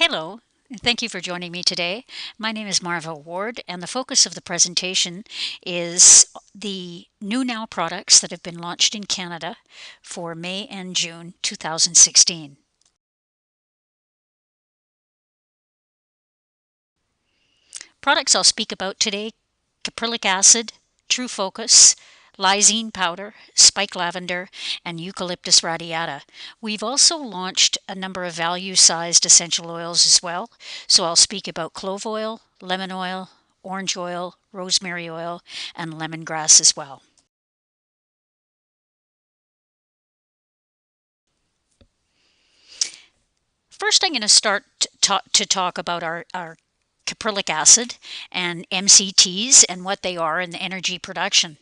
Hello, and thank you for joining me today. My name is Marva Ward, and the focus of the presentation is the new Now products that have been launched in Canada for May and June 2016. Products I'll speak about today: caprylic acid, True Focus, lysine powder, spike lavender, and eucalyptus radiata. We've also launched a number of value-sized essential oils as well, so I'll speak about clove oil, lemon oil, orange oil, rosemary oil, and lemongrass as well. First, I'm going to start to talk about our caprylic acid and MCTs and what they are in the energy production.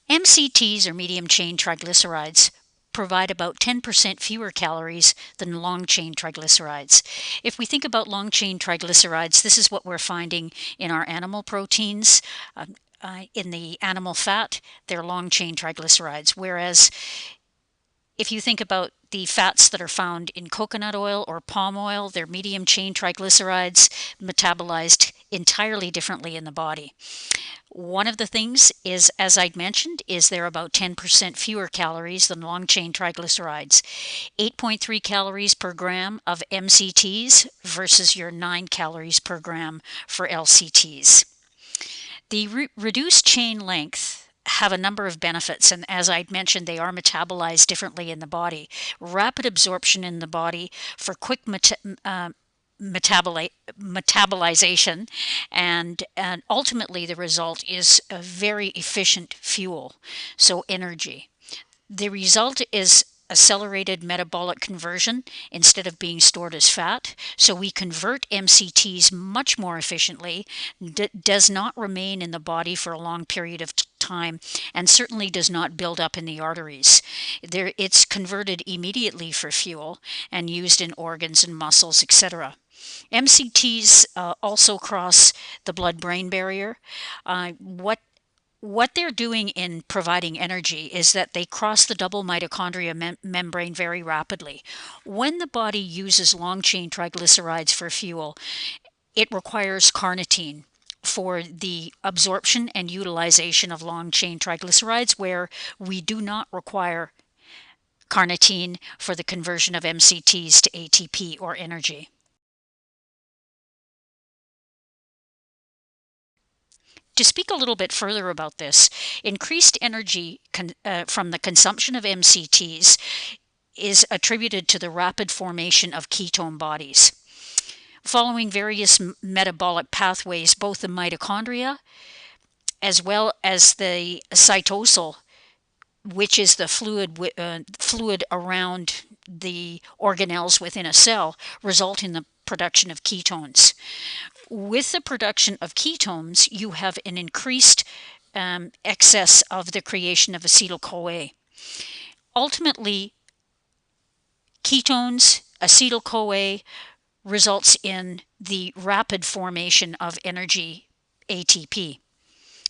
MCTs, or medium-chain triglycerides, provide about 10% fewer calories than long-chain triglycerides. If we think about long-chain triglycerides, this is what we're finding in our animal proteins. In the animal fat, they're long-chain triglycerides, whereas if you think about the fats that are found in coconut oil or palm oil, they're medium-chain triglycerides metabolized entirely differently in the body. One of the things is, as I'd mentioned, is they're about 10% fewer calories than long-chain triglycerides. 8.3 calories per gram of MCTs versus your 9 calories per gram for LCTs. The reduced chain length have a number of benefits, and as I'd mentioned, they are metabolized differently in the body. Rapid absorption in the body for quick metabolization, and ultimately the result is a very efficient fuel, so energy. The result is accelerated metabolic conversion instead of being stored as fat. So we convert MCTs much more efficiently, does not remain in the body for a long period of time, and certainly does not build up in the arteries. It's converted immediately for fuel and used in organs and muscles, etc. MCTs also cross the blood-brain barrier. What they're doing in providing energy is that they cross the double mitochondria membrane very rapidly. When the body uses long-chain triglycerides for fuel, it requires carnitine for the absorption and utilization of long-chain triglycerides, where we do not require carnitine for the conversion of MCTs to ATP or energy. To speak a little bit further about this, increased energy from the consumption of MCTs is attributed to the rapid formation of ketone bodies. Following various metabolic pathways, both the mitochondria as well as the cytosol, which is the fluid around the organelles within a cell, result in the production of ketones. With the production of ketones, you have an increased excess of the creation of acetyl-CoA. Ultimately, ketones, acetyl-CoA, results in the rapid formation of energy, ATP.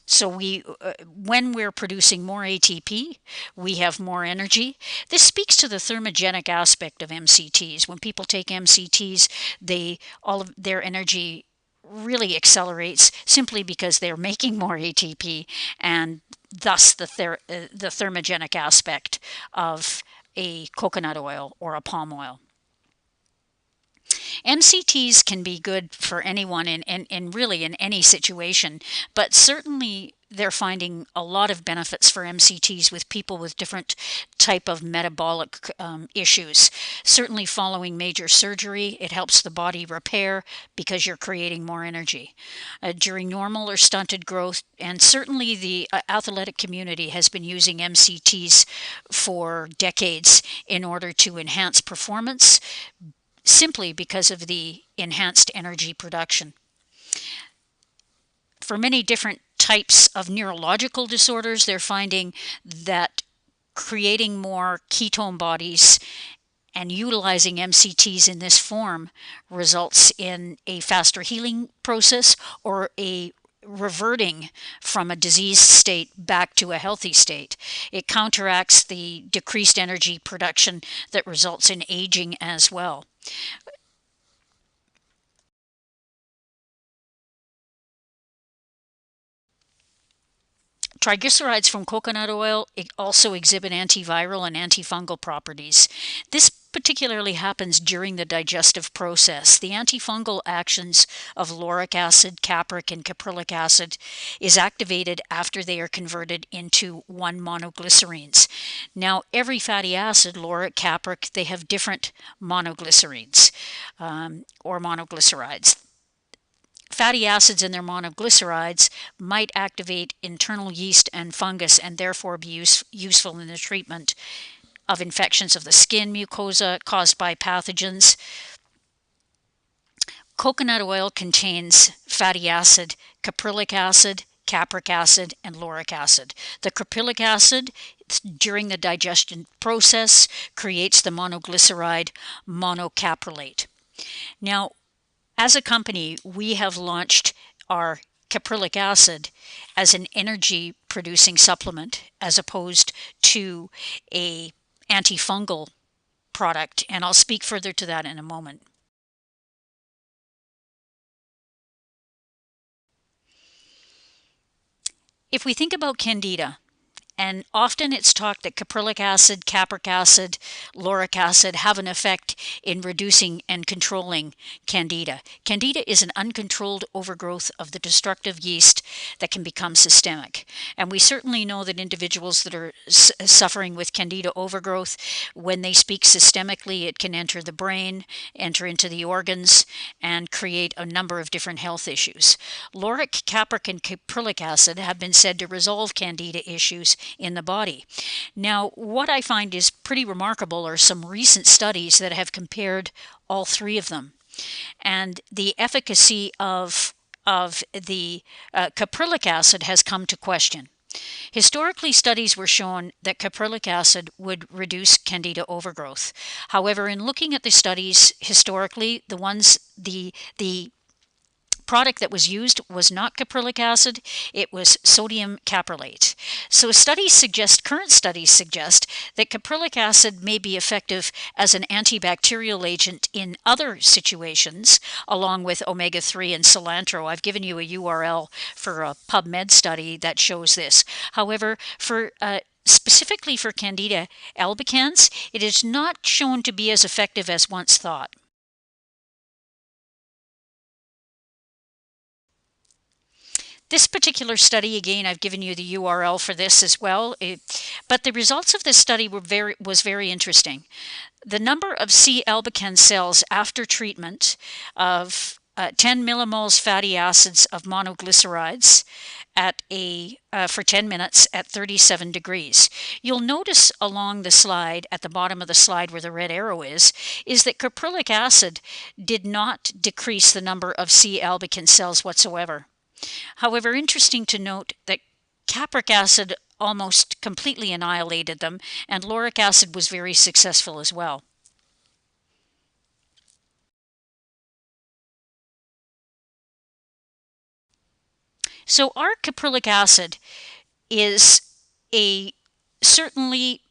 So when we're producing more ATP, we have more energy. This speaks to the thermogenic aspect of MCTs. When people take MCTs, all of their energy really accelerates simply because they're making more ATP, and thus the thermogenic aspect of a coconut oil or a palm oil. MCTs can be good for anyone in really in any situation, but certainly they're finding a lot of benefits for MCTs with people with different type of metabolic issues. Certainly following major surgery, it helps the body repair because you're creating more energy. During normal or stunted growth, and certainly the athletic community has been using MCTs for decades in order to enhance performance, simply because of the enhanced energy production. For many different types of neurological disorders, they're finding that creating more ketone bodies and utilizing MCTs in this form results in a faster healing process or a reverting from a diseased state back to a healthy state. It counteracts the decreased energy production that results in aging as well. Triglycerides from coconut oil also exhibit antiviral and antifungal properties. This particularly happens during the digestive process. The antifungal actions of lauric acid, capric, and caprylic acid is activated after they are converted into 1-monoglycerines. Now, every fatty acid, lauric, capric, they have different monoglycerines or monoglycerides. Fatty acids and their monoglycerides might activate internal yeast and fungus and therefore be useful in the treatment of infections of the skin mucosa caused by pathogens. Coconut oil contains fatty acid, caprylic acid, capric acid, and lauric acid. The caprylic acid, during the digestion process, creates the monoglyceride monocaprylate. Now, as a company, we have launched our caprylic acid as an energy-producing supplement as opposed to a antifungal product, and I'll speak further to that in a moment. If we think about Candida, and often it's talked that caprylic acid, capric acid, lauric acid have an effect in reducing and controlling Candida. Candida is an uncontrolled overgrowth of the destructive yeast that can become systemic. And we certainly know that individuals that are suffering with Candida overgrowth, when they speak systemically, it can enter the brain, enter into the organs, and create a number of different health issues. Lauric, capric, and caprylic acid have been said to resolve Candida issues in the body. Now, what I find is pretty remarkable are some recent studies that have compared all three of them. And the efficacy of the caprylic acid has come to question. Historically, studies were shown that caprylic acid would reduce Candida overgrowth. However, in looking at the studies historically, the product that was used was not caprylic acid, it was sodium caprylate. So current studies suggest that caprylic acid may be effective as an antibacterial agent in other situations, along with omega-3 and cilantro. I've given you a URL for a PubMed study that shows this. However, specifically for Candida albicans, it is not shown to be as effective as once thought. This particular study, again, I've given you the URL for this as well, but the results of this study was very interesting. The number of C. albicans cells after treatment of 10 millimoles fatty acids of monoglycerides for 10 minutes at 37 degrees. You'll notice along the slide, at the bottom of the slide where the red arrow is that caprylic acid did not decrease the number of C. albican cells whatsoever. However, interesting to note that capric acid almost completely annihilated them, and lauric acid was very successful as well. So our caprylic acid is certainly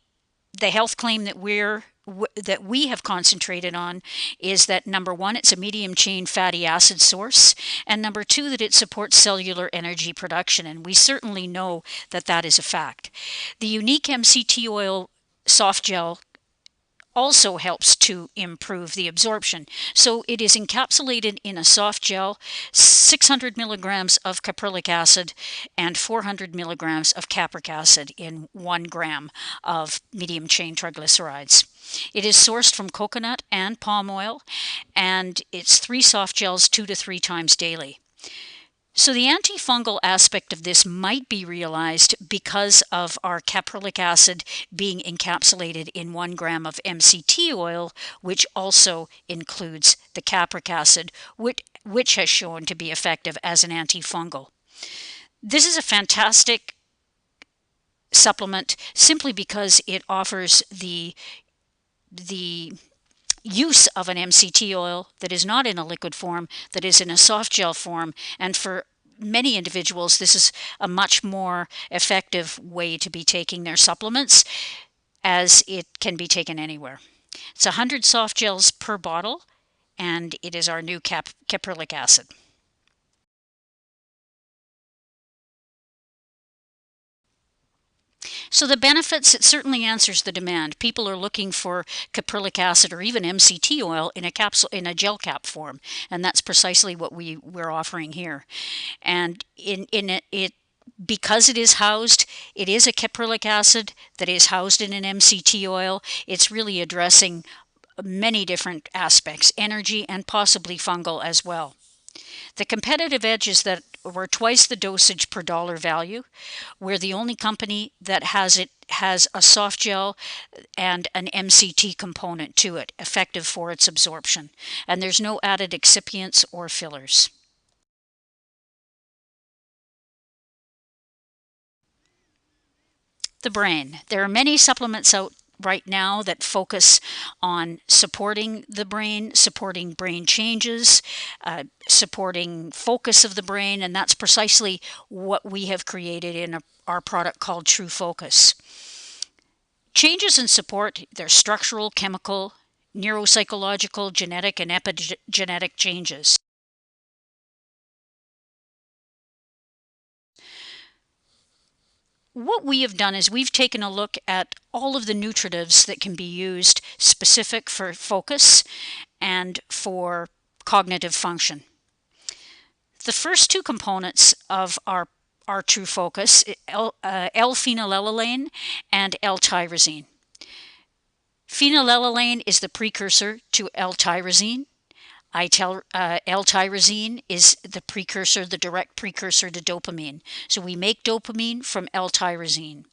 the health claim that we have concentrated on is that, number one, it's a medium chain fatty acid source, and number two, that it supports cellular energy production, and we certainly know that that is a fact. The unique MCT oil soft gel also helps to improve the absorption. So it is encapsulated in a soft gel, 600 milligrams of caprylic acid and 400 milligrams of capric acid in 1 gram of medium chain triglycerides. It is sourced from coconut and palm oil, and it's 3 soft gels 2 to 3 times daily. So the antifungal aspect of this might be realized because of our caprylic acid being encapsulated in 1 gram of MCT oil, which also includes the capric acid, which has shown to be effective as an antifungal. This is a fantastic supplement simply because it offers the use of an MCT oil that is not in a liquid form, that is in a soft gel form, and for many individuals this is a much more effective way to be taking their supplements, as it can be taken anywhere. It's 100 soft gels per bottle, and it is our new caprylic acid. So the benefits, it certainly answers the demand. People are looking for caprylic acid or even MCT oil in a capsule, in a gel cap form, and that's precisely what we're offering here. And it because it is housed, it is a caprylic acid that is housed in an MCT oil. It's really addressing many different aspects, energy and possibly fungal as well. The competitive edge is that we're twice the dosage per dollar value. We're the only company that has a soft gel and an MCT component to it, effective for its absorption. And there's no added excipients or fillers. The brain. There are many supplements out right now that focus on supporting the brain, supporting brain changes, supporting focus of the brain, and that's precisely what we have created in our product called True Focus. Changes in support, they're structural, chemical, neuropsychological, genetic, and epigenetic changes. What we have done is we've taken a look at all of the nutritives that can be used specific for focus and for cognitive function. The first two components of our True Focus, L-phenylalanine and L-tyrosine. Phenylalanine is the precursor to L-tyrosine. L-tyrosine is the precursor, the direct precursor to dopamine. So we make dopamine from L-tyrosine.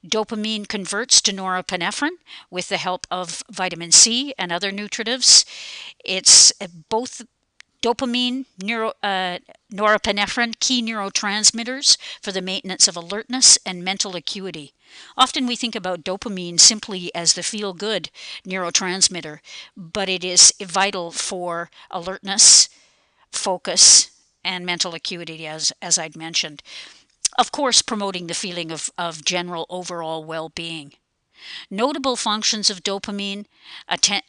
Dopamine converts to norepinephrine with the help of vitamin C and other nutritives. It's both dopamine, norepinephrine, key neurotransmitters for the maintenance of alertness and mental acuity. Often we think about dopamine simply as the feel-good neurotransmitter, but it is vital for alertness, focus, and mental acuity, as I'd mentioned. Of course, promoting the feeling of general overall well-being. Notable functions of dopamine: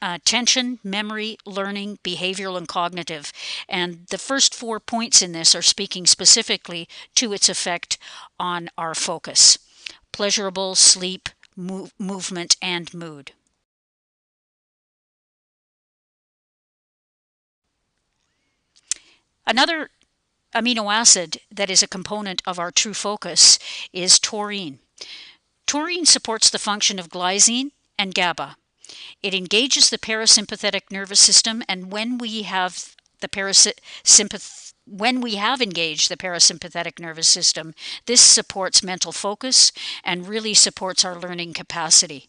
attention, memory, learning, behavioral, and cognitive. And the first 4 points in this are speaking specifically to its effect on our focus: pleasurable, sleep, movement, and mood. Another amino acid that is a component of our True Focus is taurine. Taurine supports the function of glycine and GABA. It engages the parasympathetic nervous system, and when we have engaged the parasympathetic nervous system, this supports mental focus and really supports our learning capacity.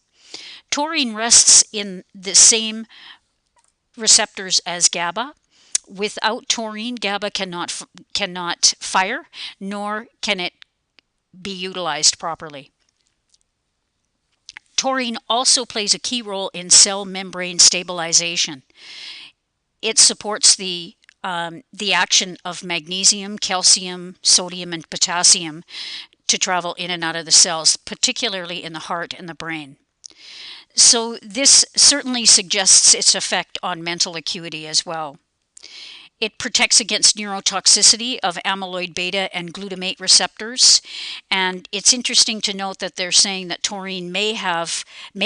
Taurine rests in the same receptors as GABA. Without taurine, GABA cannot fire, nor can it be utilized properly. Taurine also plays a key role in cell membrane stabilization. It supports the action of magnesium, calcium, sodium, and potassium to travel in and out of the cells, particularly in the heart and the brain. So this certainly suggests its effect on mental acuity as well. It protects against neurotoxicity of amyloid beta and glutamate receptors. And it's interesting to note that they're saying that taurine may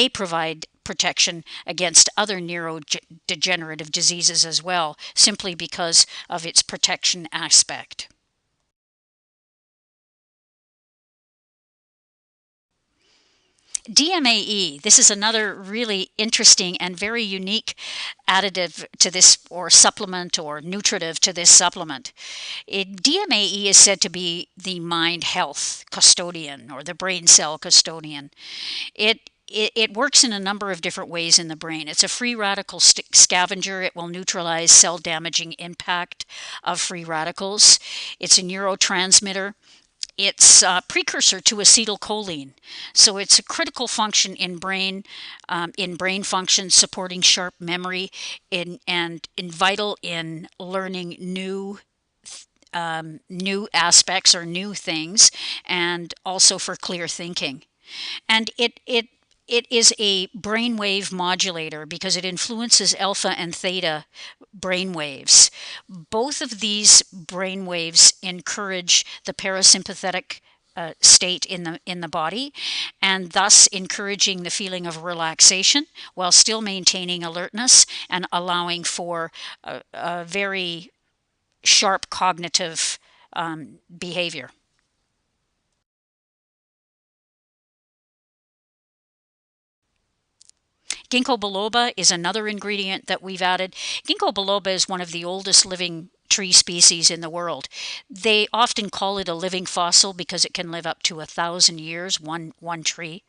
provide protection against other neurodegenerative diseases as well, simply because of its protection aspect. DMAE, this is another really interesting and very unique additive to this, or supplement, or nutritive to this supplement. DMAE is said to be the mind health custodian, or the brain cell custodian. It works in a number of different ways in the brain. It's a free radical scavenger. It will neutralize cell damaging impact of free radicals. It's a neurotransmitter. It's a precursor to acetylcholine, so it's a critical function in brain function, supporting sharp memory, and vital in learning new aspects or new things, and also for clear thinking. And it is a brainwave modulator because it influences alpha and theta brain waves. Both of these brain waves encourage the parasympathetic state in the body, and thus encouraging the feeling of relaxation while still maintaining alertness and allowing for a very sharp cognitive behavior. Ginkgo biloba is another ingredient that we've added. Ginkgo biloba is one of the oldest living tree species in the world. They often call it a living fossil because it can live up to 1,000 years, one tree.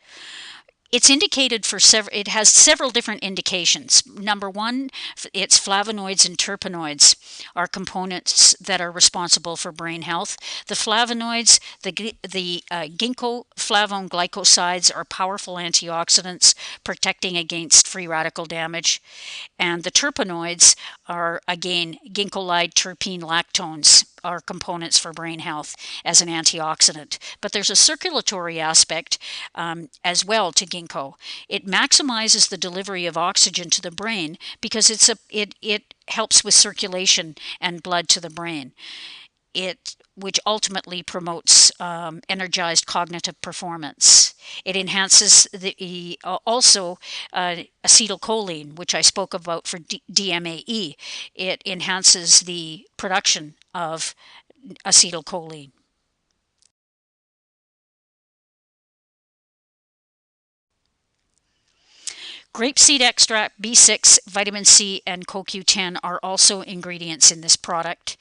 It's indicated for it has several different indications. Number one, its flavonoids and terpenoids are components that are responsible for brain health. The flavonoids, the ginkgo flavone glycosides, are powerful antioxidants protecting against free radical damage. And the terpenoids are, again, ginkgolide terpene lactones are components for brain health as an antioxidant. But there's a circulatory aspect as well to ginkgo. It maximizes the delivery of oxygen to the brain because it helps with circulation and blood to the brain. Which ultimately promotes energized cognitive performance. It enhances also acetylcholine, which I spoke about for DMAE. It enhances the production of acetylcholine. Grapeseed extract, B6, vitamin C, and CoQ10 are also ingredients in this product.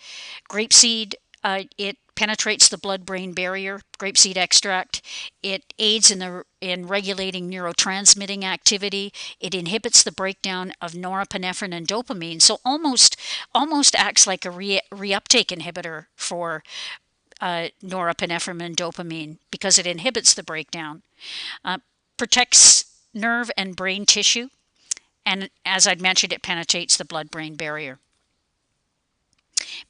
Grapeseed, it penetrates the blood-brain barrier. Grapeseed extract, it aids in regulating neurotransmitting activity. It inhibits the breakdown of norepinephrine and dopamine, so almost acts like a reuptake inhibitor for norepinephrine and dopamine because it inhibits the breakdown. Protects nerve and brain tissue, and as I'd mentioned, it penetrates the blood-brain barrier.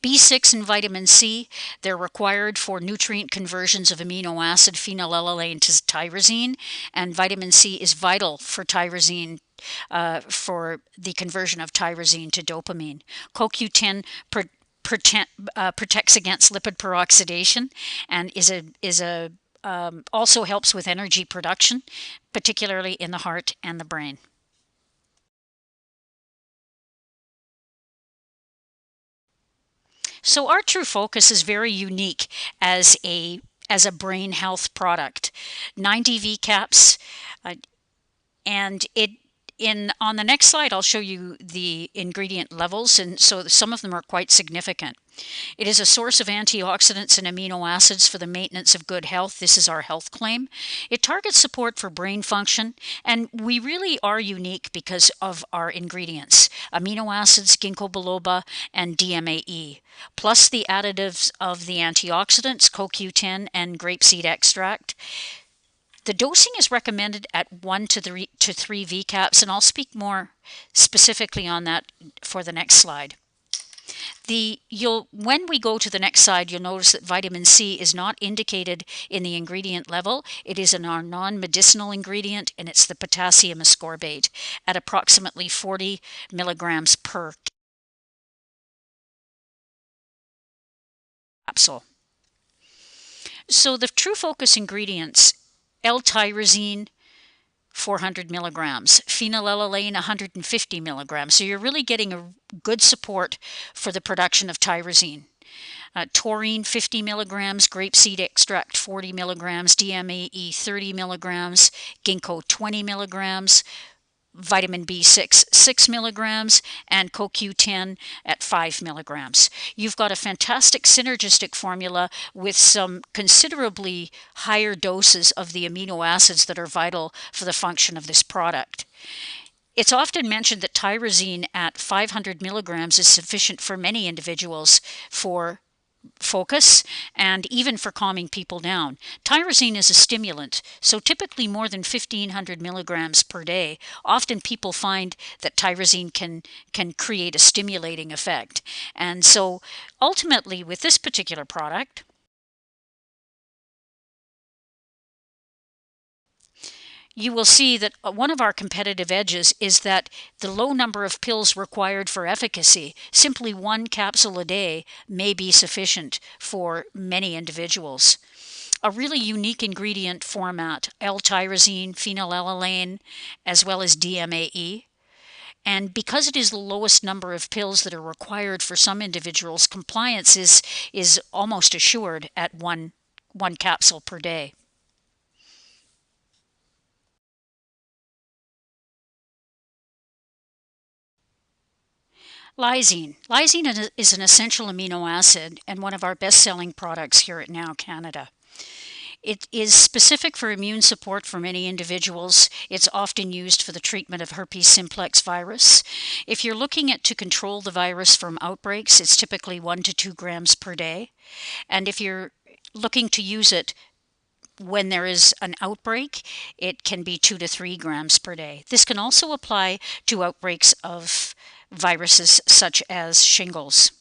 B6 and vitamin C, they're required for nutrient conversions of amino acid phenylalanine to tyrosine, and vitamin C is vital for tyrosine, for the conversion of tyrosine to dopamine. CoQ10 protects against lipid peroxidation and also helps with energy production, particularly in the heart and the brain. So our True Focus is very unique as a brain health product. 90 VCAPs, and on the next slide, I'll show you the ingredient levels, and so some of them are quite significant. It is a source of antioxidants and amino acids for the maintenance of good health. This is our health claim. It targets support for brain function, and we really are unique because of our ingredients: amino acids, ginkgo biloba, and DMAE, plus the additives of the antioxidants, CoQ10 and grapeseed extract. The dosing is recommended at 1 to 3 VCAPs, and I'll speak more specifically on that for the next slide. When we go to the next slide, you'll notice that vitamin C is not indicated in the ingredient level. It is our non-medicinal ingredient, and it's the potassium ascorbate at approximately 40 milligrams per capsule. So the True Focus ingredients: L-tyrosine, 400 milligrams, phenylalanine, 150 milligrams. So you're really getting a good support for the production of tyrosine. Taurine, 50 milligrams, grapeseed extract, 40 milligrams, DMAE, 30 milligrams, ginkgo, 20 milligrams, vitamin B6, 6 milligrams, and CoQ10 at 5 milligrams. You've got a fantastic synergistic formula with some considerably higher doses of the amino acids that are vital for the function of this product. It's often mentioned that tyrosine at 500 milligrams is sufficient for many individuals for focus and even for calming people down. Tyrosine is a stimulant, so typically more than 1,500 milligrams per day. Often people find that tyrosine can create a stimulating effect. And so ultimately with this particular product, you will see that one of our competitive edges is that the low number of pills required for efficacy. Simply 1 capsule a day may be sufficient for many individuals. a really unique ingredient format, L-tyrosine, phenylalanine, as well as DMAE. And because it is the lowest number of pills that are required for some individuals, compliance is almost assured at one capsule per day. Lysine. Lysine is an essential amino acid and one of our best-selling products here at Now Canada. It is specific for immune support for many individuals. It's often used for the treatment of herpes simplex virus. If you're looking to control the virus from outbreaks, it's typically 1 to 2 grams per day. And if you're looking to use it when there is an outbreak, it can be 2 to 3 grams per day. This can also apply to outbreaks of viruses such as shingles.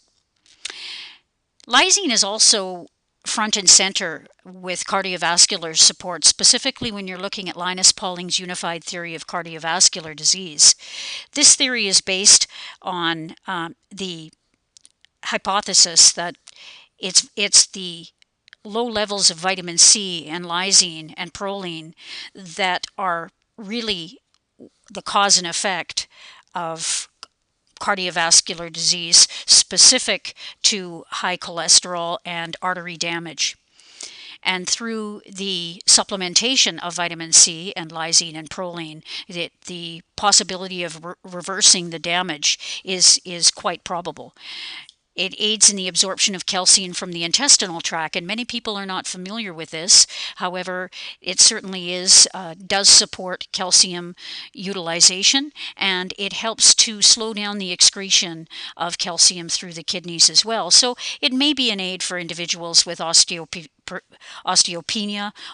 Lysine is also front and center with cardiovascular support, specifically when you're looking at Linus Pauling's unified theory of cardiovascular disease. This theory is based on the hypothesis that it's the low levels of vitamin C and lysine and proline that are really the cause and effect of cardiovascular disease specific to high cholesterol and artery damage. And through the supplementation of vitamin C and lysine and proline, the possibility of reversing the damage is quite probable. It aids in the absorption of calcium from the intestinal tract, and many people are not familiar with this. However, it certainly does support calcium utilization, and it helps to slow down the excretion of calcium through the kidneys as well. So it may be an aid for individuals with osteopenia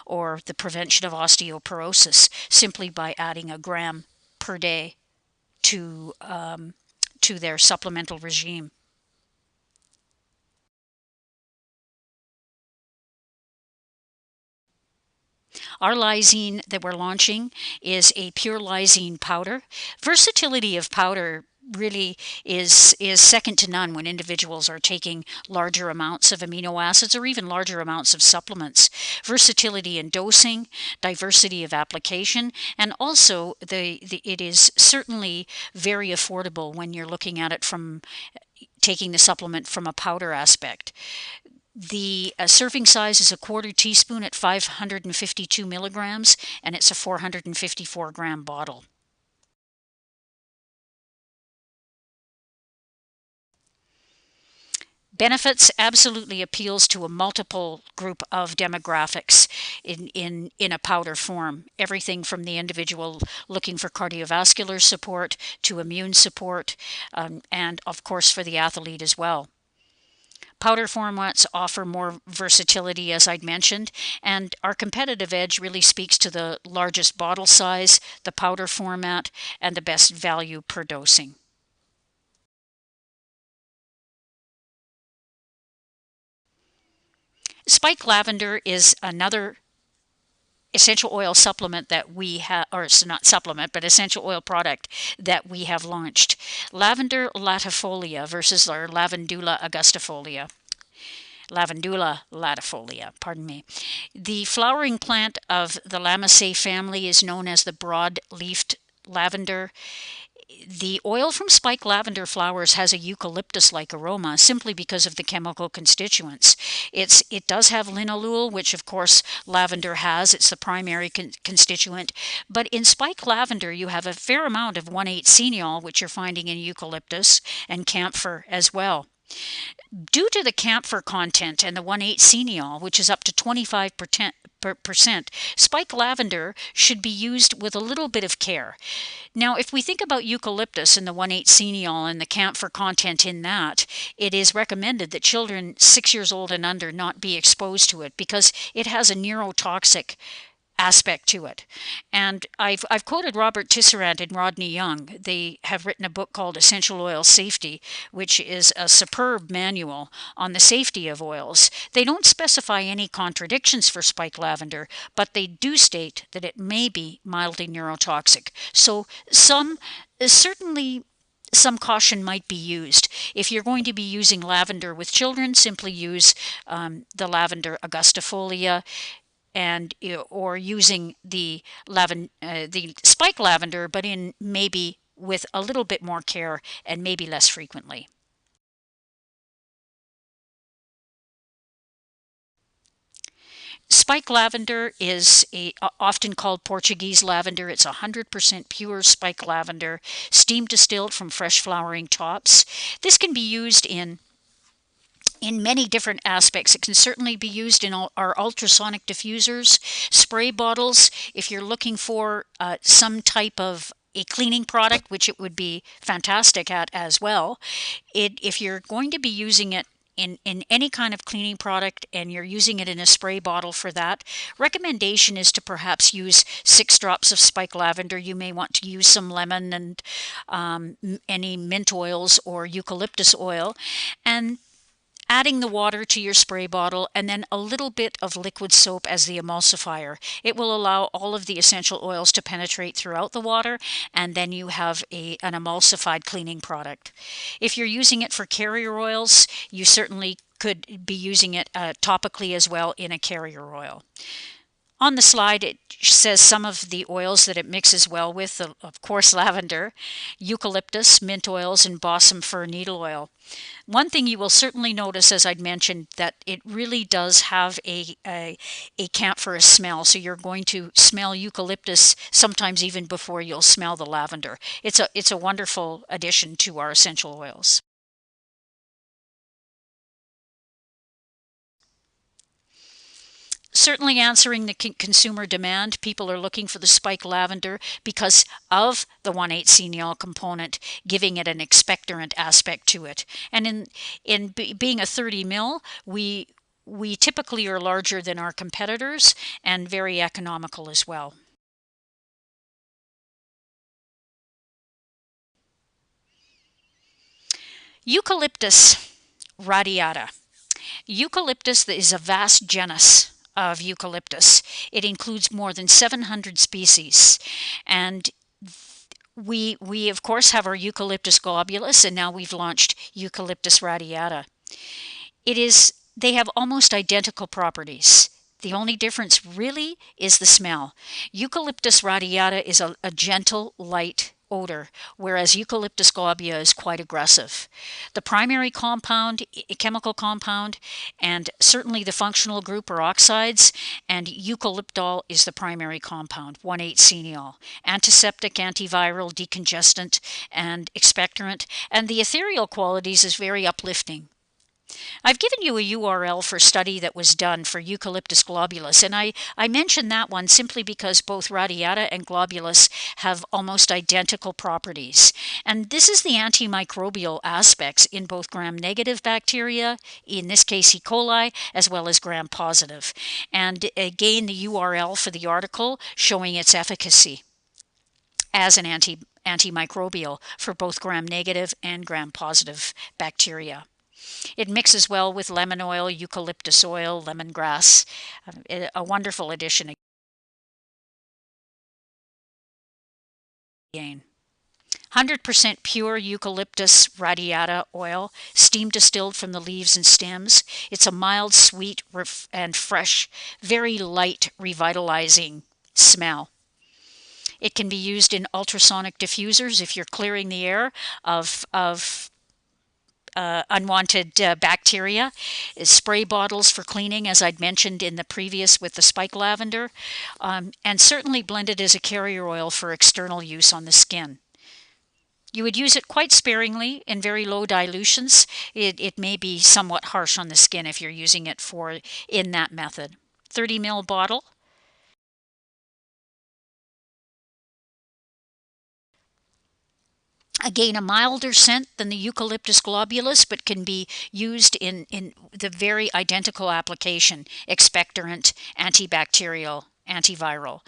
or the prevention of osteoporosis simply by adding a gram per day to their supplemental regime. Our lysine that we're launching is a pure lysine powder. Versatility of powder really is second to none when individuals are taking larger amounts of amino acids or even larger amounts of supplements. Versatility in dosing, diversity of application, and also it is certainly very affordable when you're looking at it from taking the supplement from a powder aspect. The serving size is a 1/4 teaspoon at 552 milligrams, and it's a 454 gram bottle. Benefits absolutely appeals to a multiple group of demographics in a powder form. Everything from the individual looking for cardiovascular support to immune support, and of course for the athlete as well. Powder formats offer more versatility, as I'd mentioned, and our competitive edge really speaks to the largest bottle size, the powder format, and the best value per dosing. Spike lavender is another essential oil supplement that we have, or it's not supplement, but essential oil product that we have launched. Lavender latifolia versus our Lavandula augustifolia. Lavandula latifolia, pardon me. The flowering plant of the Lamiaceae family is known as the broad-leafed lavender. The oil from spike lavender flowers has a eucalyptus-like aroma simply because of the chemical constituents. It does have linalool, which of course lavender has. It's the primary constituent. But in spike lavender, you have a fair amount of 1,8-cineol, which you're finding in eucalyptus and camphor as well. Due to the camphor content and the 1,8-cineol, which is up to 25%, spike lavender should be used with a little bit of care. Now, if we think about eucalyptus and the 1,8-cineol and the camphor content in that, it is recommended that children 6 years old and under not be exposed to it because it has a neurotoxic aspect to it. And I've quoted Robert Tisserand and Rodney Young. They have written a book called Essential Oil Safety, which is a superb manual on the safety of oils. They don't specify any contradictions for spike lavender, but they do state that it may be mildly neurotoxic. So certainly some caution might be used. If you're going to be using lavender with children, simply use the lavender augustifolia, and or using the the spike lavender, but in maybe with a little bit more care and maybe less frequently. Spike lavender is often called Portuguese lavender. It's 100% pure spike lavender, steam distilled from fresh flowering tops. This can be used in many different aspects. It can certainly be used in our ultrasonic diffusers, spray bottles. If you're looking for some type of a cleaning product, which it would be fantastic at as well, if you're going to be using it in any kind of cleaning product and you're using it in a spray bottle for that, recommendation is to perhaps use 6 drops of spike lavender. You may want to use some lemon and any mint oils or eucalyptus oil, and adding the water to your spray bottle, and then a little bit of liquid soap as the emulsifier. It will allow all of the essential oils to penetrate throughout the water, and then you have an emulsified cleaning product. If you're using it for carrier oils, you certainly could be using it topically as well in a carrier oil. On the slide, it says some of the oils that it mixes well with, of course, lavender, eucalyptus, mint oils, and balsam fir needle oil. One thing you will certainly notice, as I'd mentioned, that it really does have a camphorous smell. So you're going to smell eucalyptus sometimes even before you'll smell the lavender. It's a wonderful addition to our essential oils. Certainly answering the consumer demand. People are looking for the spike lavender because of the 1,8-cineol component, giving it an expectorant aspect to it. And in being a 30 ml, we typically are larger than our competitors and very economical as well. Eucalyptus radiata. Eucalyptus is a vast genus of eucalyptus. It includes more than 700 species, and we of course have our Eucalyptus globulus, and now we've launched Eucalyptus radiata. They have almost identical properties. The only difference really is the smell. Eucalyptus radiata is a gentle, light odor, whereas Eucalyptus globulus is quite aggressive. The primary compound, chemical compound, and certainly the functional group are oxides, and eucalyptol is the primary compound, 1,8-cineol. Antiseptic, antiviral, decongestant, and expectorant, and the ethereal qualities is very uplifting. I've given you a URL for a study that was done for Eucalyptus globulus, and I mention that one simply because both radiata and globulus have almost identical properties. And this is the antimicrobial aspects in both gram-negative bacteria, in this case E. coli, as well as gram-positive. And again, the URL for the article showing its efficacy as an antimicrobial for both gram-negative and gram-positive bacteria. It mixes well with lemon oil, eucalyptus oil, lemongrass. A wonderful addition again. 100% pure eucalyptus radiata oil, steam distilled from the leaves and stems. It's a mild, sweet, and fresh, very light, revitalizing smell. It can be used in ultrasonic diffusers if you're clearing the air of unwanted bacteria, spray bottles for cleaning, as I'd mentioned in the previous with the spike lavender, and certainly blended as a carrier oil for external use on the skin. You would use it quite sparingly in very low dilutions. It may be somewhat harsh on the skin if you're using it in that method. 30 ml bottle. Again, a milder scent than the Eucalyptus globulus, but can be used in the very identical application, expectorant, antibacterial, antiviral.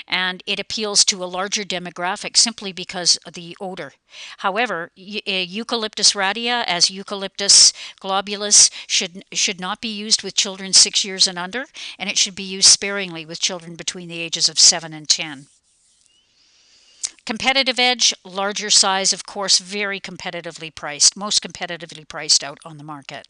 And it appeals to a larger demographic simply because of the odor. However, Eucalyptus radiata, as Eucalyptus globulus, should not be used with children 6 years and under, and it should be used sparingly with children between the ages of 7 and 10. Competitive edge, larger size, of course, very competitively priced, most competitively priced out on the market.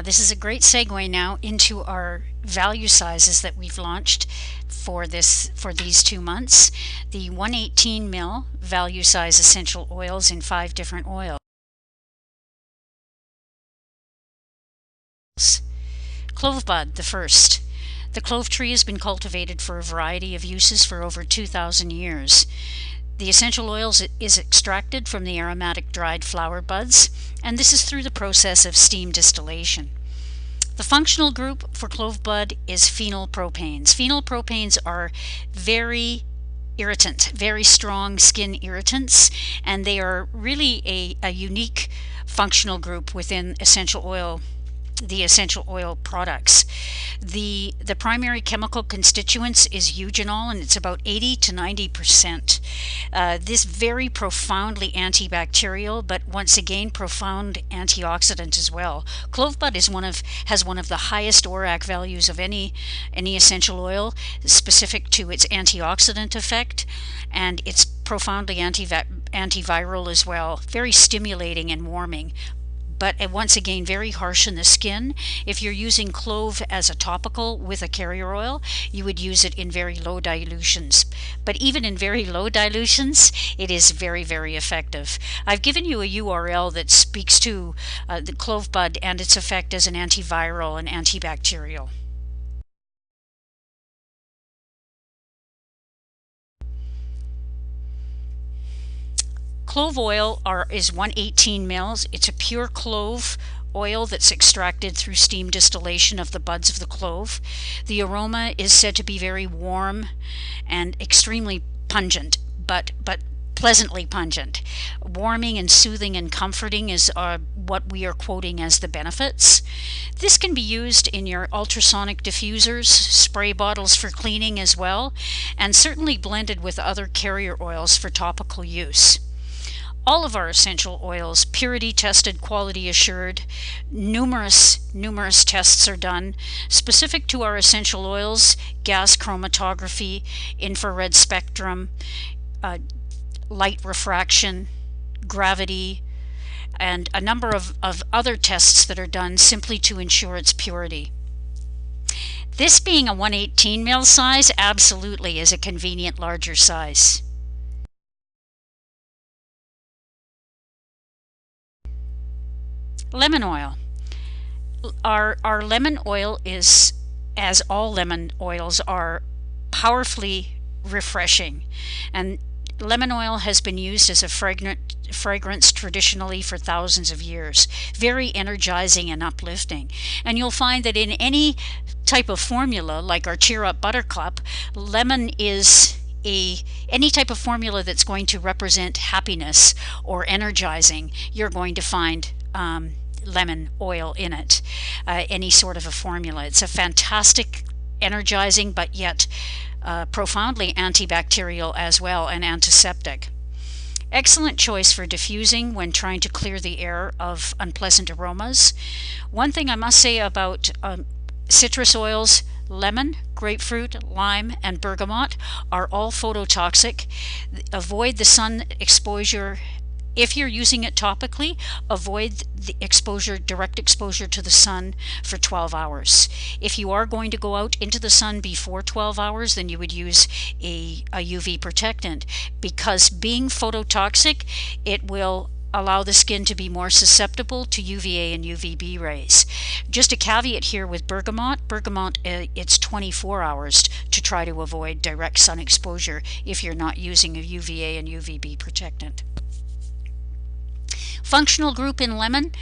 This is a great segue now into our value sizes that we've launched for these 2 months. The 118 ml value size essential oils in 5 different oils. Clove bud, the first. The clove tree has been cultivated for a variety of uses for over 2,000 years. The essential oils is extracted from the aromatic dried flower buds, and this is through the process of steam distillation. The functional group for clove bud is phenylpropanes. Phenylpropanes are very irritant, very strong skin irritants, and they are really a unique functional group within the essential oil products. The primary chemical constituents is eugenol, and it's about 80 to 90%. This very profoundly antibacterial, but once again profound antioxidant as well. Clove bud has one of the highest ORAC values of any essential oil, specific to its antioxidant effect, and it's profoundly antiviral as well. Very stimulating and warming, but once again very harsh in the skin. If you're using clove as a topical with a carrier oil, you would use it in very low dilutions. But even in very low dilutions, it is very, very effective. I've given you a URL that speaks to the clove bud and its effect as an antiviral and antibacterial. Clove oil is 118 mils. It's a pure clove oil that's extracted through steam distillation of the buds of the clove. The aroma is said to be very warm and extremely pungent, but pleasantly pungent. Warming and soothing and comforting is what we are quoting as the benefits. This can be used in your ultrasonic diffusers, spray bottles for cleaning as well, and certainly blended with other carrier oils for topical use. All of our essential oils, purity tested, quality assured. Numerous tests are done specific to our essential oils: gas chromatography, infrared spectrum, light refraction, gravity, and a number of other tests that are done simply to ensure its purity. This being a 118 ml size absolutely is a convenient larger size. Lemon oil. Our lemon oil is, as all lemon oils are, powerfully refreshing, and lemon oil has been used as a fragrance traditionally for thousands of years. Very energizing and uplifting, and you'll find that in any type of formula like our Cheer Up Buttercup, lemon is any type of formula that's going to represent happiness or energizing. You're going to find lemon oil in it, any sort of a formula. It's a fantastic energizing, but yet profoundly antibacterial as well, and antiseptic. Excellent choice for diffusing when trying to clear the air of unpleasant aromas. One thing I must say about citrus oils: lemon, grapefruit, lime, and bergamot are all phototoxic. Avoid the sun exposure. If you're using it topically, avoid the direct exposure to the sun for 12 hours. If you are going to go out into the sun before 12 hours, then you would use a UV protectant, because being phototoxic, it will allow the skin to be more susceptible to UVA and UVB rays. Just a caveat here with bergamot, it's 24 hours to try to avoid direct sun exposure if you're not using a UVA and UVB protectant. Functional group in lemon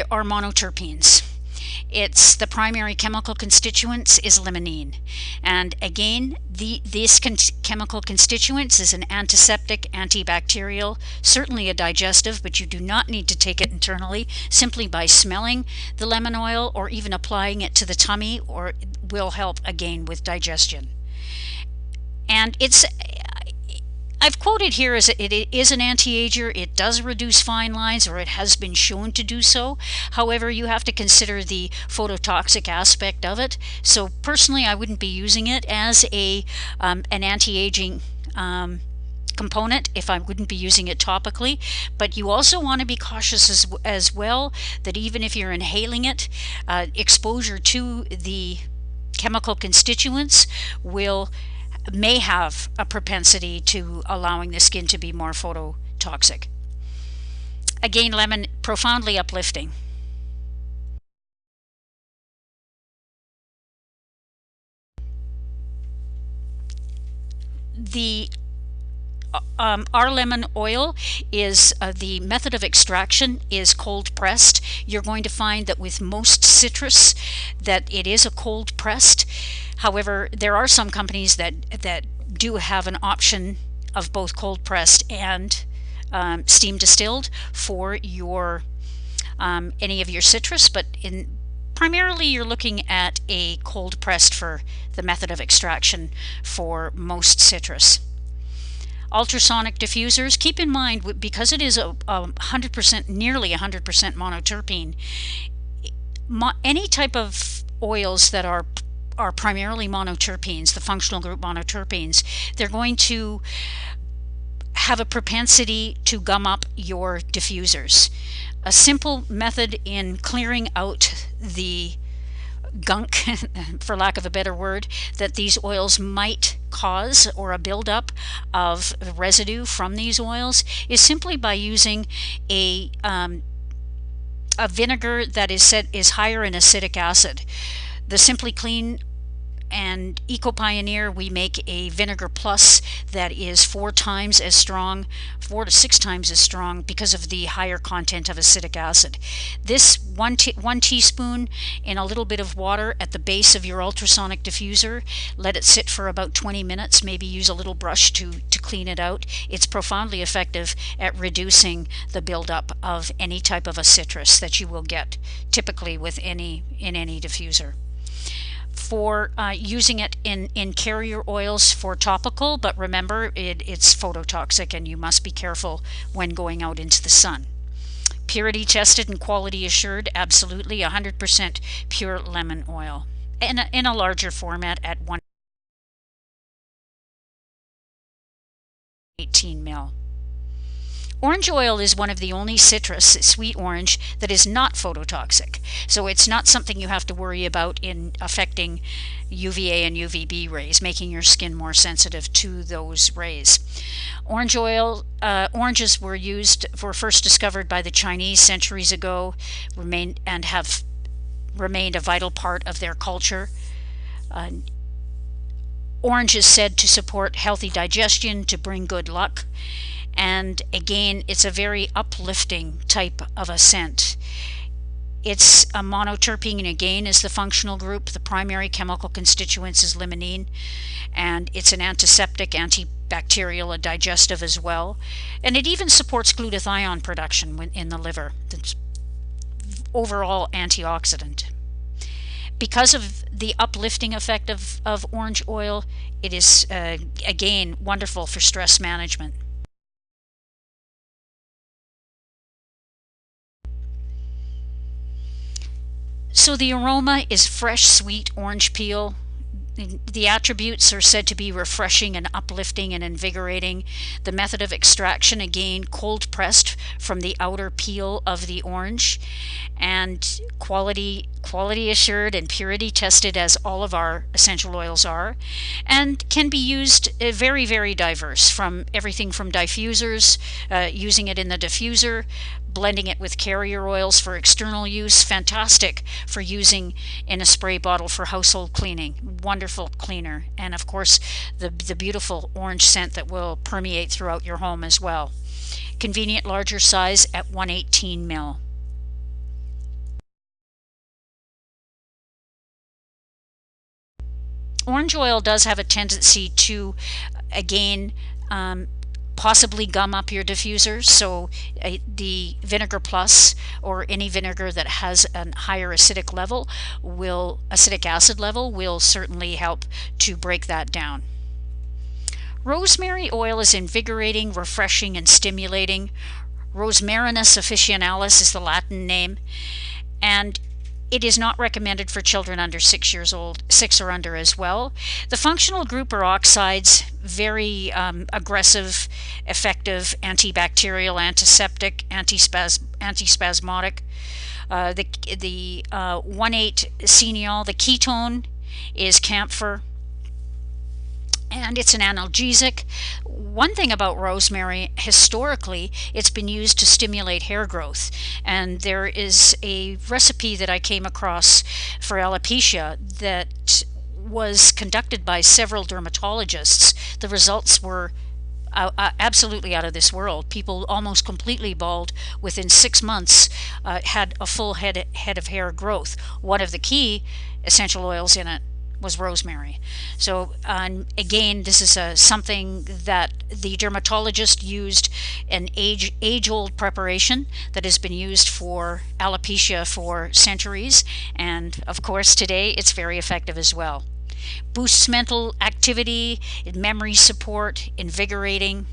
are monoterpenes. It's the primary chemical constituents is limonene, and again this chemical constituents is an antiseptic, antibacterial, certainly a digestive, but you do not need to take it internally. Simply by smelling the lemon oil or even applying it to the tummy or will help again with digestion. And it's I've quoted here as it is an anti-ager. It does reduce fine lines, or it has been shown to do so. However, you have to consider the phototoxic aspect of it. So personally, I wouldn't be using it as an anti-aging component if I wouldn't be using it topically. But you also want to be cautious as well, that even if you're inhaling it, exposure to the chemical constituents may have a propensity to allowing the skin to be more phototoxic. Again, lemon, profoundly uplifting. Our lemon oil is the method of extraction is cold pressed. You're going to find that with most citrus that it is a cold pressed. However, there are some companies that do have an option of both cold pressed and steam distilled for your any of your citrus, but primarily you're looking at a cold pressed for the method of extraction for most citrus. Ultrasonic diffusers, keep in mind, because it is 100%, nearly 100% monoterpene, any type of oils that are primarily monoterpenes, the functional group monoterpenes, they're going to have a propensity to gum up your diffusers. A simple method in clearing out the gunk, for lack of a better word, that these oils might cause, or a buildup of residue from these oils, is simply by using a vinegar that is higher in acetic acid. The Simply Clean and Eco Pioneer, we make a Vinegar Plus that is 4 times as strong, 4 to 6 times as strong, because of the higher content of acetic acid. This one teaspoon in a little bit of water at the base of your ultrasonic diffuser, let it sit for about 20 minutes, maybe use a little brush to clean it out. It's profoundly effective at reducing the buildup of any type of a citrus that you will get typically with in any diffuser. For using it in carrier oils for topical, but remember it's phototoxic and you must be careful when going out into the sun. Purity tested and quality assured, absolutely 100% pure lemon oil in a larger format at 118 ml. Orange oil is one of the only citrus, sweet orange, that is not phototoxic. So it's not something you have to worry about in affecting UVA and UVB rays, making your skin more sensitive to those rays. Orange oil, oranges were first discovered by the Chinese centuries ago, and have remained a vital part of their culture. Orange is said to support healthy digestion, to bring good luck. And again, it's a very uplifting type of a scent. It's a monoterpene, and again is the functional group. The primary chemical constituents is limonene, and it's an antiseptic, antibacterial, a digestive as well. And it even supports glutathione production in the liver. It's overall antioxidant. Because of the uplifting effect of orange oil, it is again wonderful for stress management. So the aroma is fresh, sweet orange peel. The attributes are said to be refreshing and uplifting and invigorating. The method of extraction, again, cold pressed from the outer peel of the orange, and quality assured and purity tested, as all of our essential oils are, and can be used very, very diverse, from everything from diffusers, using it in the diffuser, blending it with carrier oils for external use, fantastic for using in a spray bottle for household cleaning, wonderful cleaner, and of course the beautiful orange scent that will permeate throughout your home as well. Convenient larger size at 118 ml. Orange oil does have a tendency to, again, possibly gum up your diffuser, so the Vinegar Plus, or any vinegar that has a higher acidic acid level, will certainly help to break that down. Rosemary oil is invigorating, refreshing, and stimulating. Rosmarinus officinalis is the Latin name, and it is not recommended for children under 6 years old, 6 or under as well. The functional group are oxides, very aggressive, effective, antibacterial, antiseptic, antispasmodic. The 1,8-cineol, the ketone, is camphor, and it's an analgesic. One thing about rosemary, historically, it's been used to stimulate hair growth. And there is a recipe that I came across for alopecia that was conducted by several dermatologists. The results were absolutely out of this world. People almost completely bald within 6 months, had a full head of hair growth. One of the key essential oils in it was rosemary. So again, this is something that the dermatologist used, an age-old preparation that has been used for alopecia for centuries, and of course today it's very effective as well. Boosts mental activity, memory support, invigorating.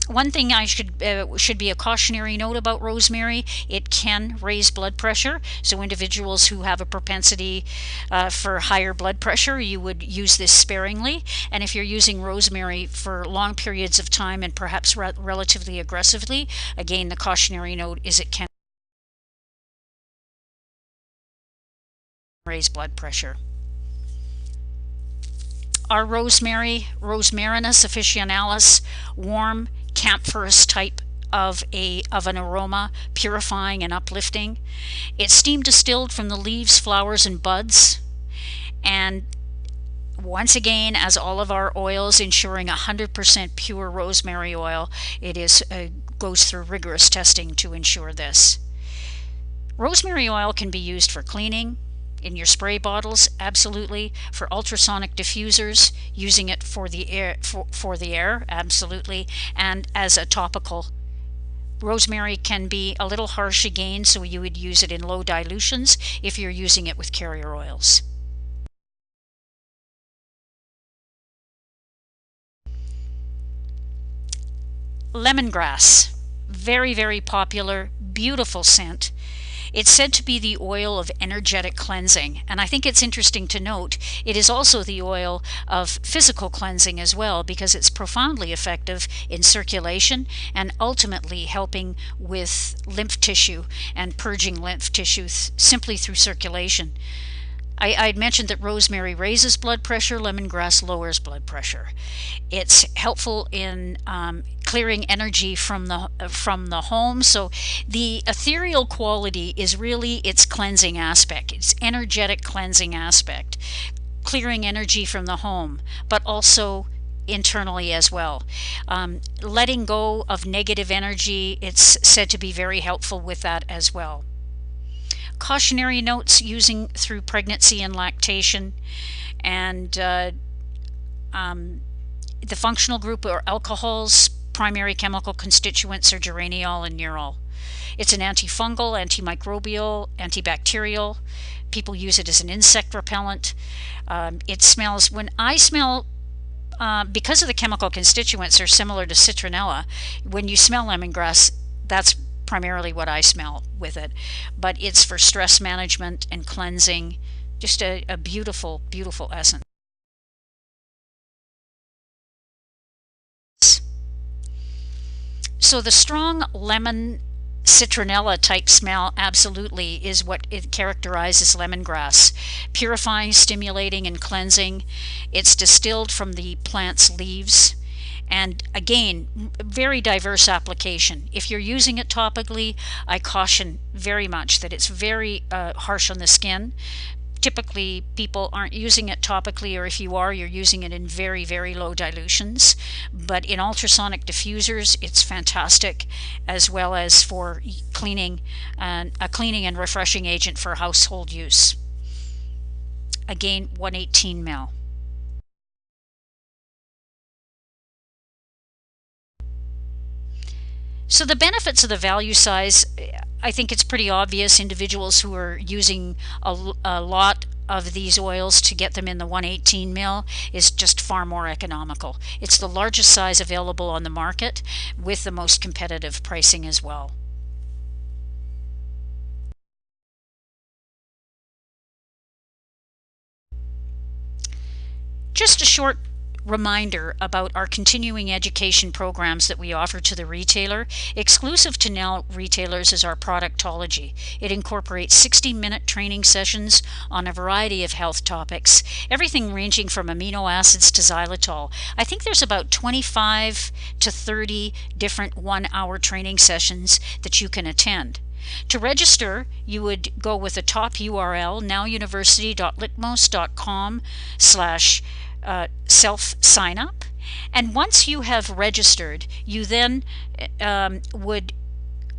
One thing I should be a cautionary note about rosemary: it can raise blood pressure. So individuals who have a propensity for higher blood pressure, you would use this sparingly. And if you're using rosemary for long periods of time and perhaps relatively aggressively, again, the cautionary note is it can raise blood pressure. Our rosemary, Rosmarinus officinalis, warm, camphorous type of an aroma, purifying and uplifting. It's steam distilled from the leaves, flowers, and buds. And once again, as all of our oils, ensuring 100% pure rosemary oil, it is goes through rigorous testing to ensure this. Rosemary oil can be used for cleaning, in your spray bottles, absolutely. For ultrasonic diffusers, using it for the air, absolutely. And as a topical. Rosemary can be a little harsh again, so you would use it in low dilutions if you're using it with carrier oils. Lemongrass, very, very popular, beautiful scent. It's said to be the oil of energetic cleansing, and I think it's interesting to note it is also the oil of physical cleansing as well, because it's profoundly effective in circulation and ultimately helping with lymph tissue and purging lymph tissue simply through circulation. I'd mentioned that rosemary raises blood pressure, lemongrass lowers blood pressure. It's helpful in clearing energy from the home. So the ethereal quality is really its cleansing aspect, its energetic cleansing aspect, clearing energy from the home, but also internally as well. Letting go of negative energy, it's said to be very helpful with that as well. Cautionary notes using through pregnancy and lactation, and the functional group are alcohols. Primary chemical constituents are geraniol and nerol. It's an antifungal, antimicrobial, antibacterial. People use it as an insect repellent. It smells, when I smell, because of the chemical constituents are similar to citronella, when you smell lemongrass, that's primarily what I smell with it. But it's for stress management and cleansing. Just a beautiful, beautiful essence. So the strong lemon citronella type smell absolutely is what it characterizes lemongrass. Purifying, stimulating, and cleansing. It's distilled from the plant's leaves. And again, very diverse application. If you're using it topically, I caution very much that it's very harsh on the skin. Typically, people aren't using it topically, or if you are, you're using it in very, very low dilutions. But in ultrasonic diffusers, it's fantastic, as well as for cleaning, a cleaning and refreshing agent for household use. Again, 118 ml. So the benefits of the value size, I think it's pretty obvious. Individuals who are using a lot of these oils to get them in the 118 mil is just far more economical. It's the largest size available on the market with the most competitive pricing as well. Just a short reminder about our continuing education programs that we offer to the retailer. Exclusive to Nell retailers is our Productology. It incorporates 60-minute training sessions on a variety of health topics, everything ranging from amino acids to xylitol. I think there's about 25 to 30 different one-hour training sessions that you can attend. To register, you would go with the top URL, nowuniversity.litmos.com/self sign up, and once you have registered, you then would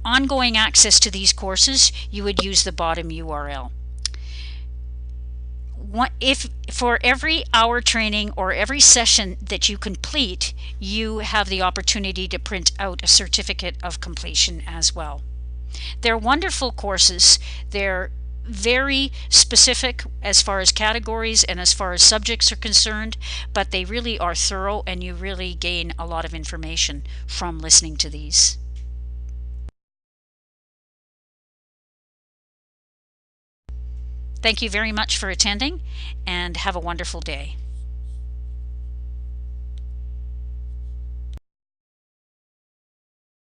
ongoing access to these courses, you would use the bottom URL. If for every hour training or every session that you complete, you have the opportunity to print out a certificate of completion as well. They're wonderful courses. They're very specific as far as categories and as far as subjects are concerned, but they really are thorough, and you really gain a lot of information from listening to these. Thank you very much for attending, and have a wonderful day.